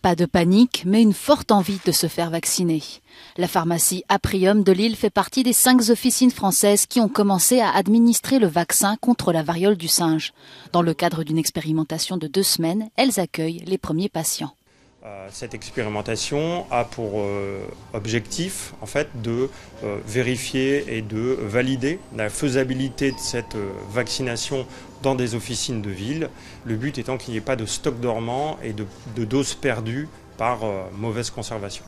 Pas de panique, mais une forte envie de se faire vacciner. La pharmacie Aprium de Lille fait partie des 5 officines françaises qui ont commencé à administrer le vaccin contre la variole du singe. Dans le cadre d'une expérimentation de 2 semaines, elles accueillent les premiers patients. Cette expérimentation a pour objectif en fait, de vérifier et de valider la faisabilité de cette vaccination dans des officines de ville. Le but étant qu'il n'y ait pas de stock dormant et de doses perdues par mauvaise conservation.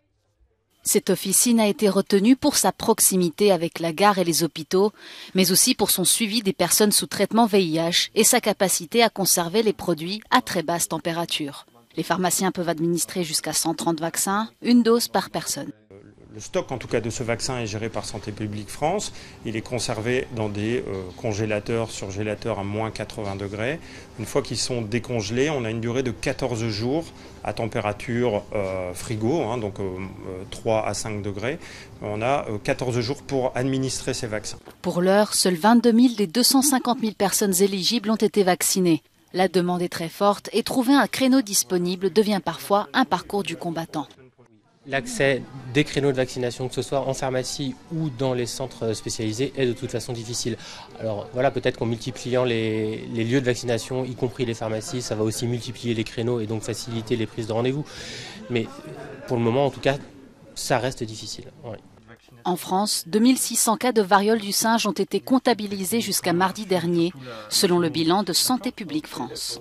Cette officine a été retenue pour sa proximité avec la gare et les hôpitaux, mais aussi pour son suivi des personnes sous traitement VIH et sa capacité à conserver les produits à très basse température. Les pharmaciens peuvent administrer jusqu'à 130 vaccins, une dose par personne. Le stock en tout cas de ce vaccin est géré par Santé publique France. Il est conservé dans des congélateurs, surgélateurs à moins 80 degrés. Une fois qu'ils sont décongelés, on a une durée de 14 jours à température frigo, donc 3 à 5 degrés. On a 14 jours pour administrer ces vaccins. Pour l'heure, seuls 22 000 des 250 000 personnes éligibles ont été vaccinées. La demande est très forte et trouver un créneau disponible devient parfois un parcours du combattant. L'accès des créneaux de vaccination, que ce soit en pharmacie ou dans les centres spécialisés, est de toute façon difficile. Alors voilà, peut-être qu'en multipliant les lieux de vaccination, y compris les pharmacies, ça va aussi multiplier les créneaux et donc faciliter les prises de rendez-vous. Mais pour le moment, en tout cas, ça reste difficile. Ouais. En France, 2600 cas de variole du singe ont été comptabilisés jusqu'à mardi dernier, selon le bilan de Santé publique France.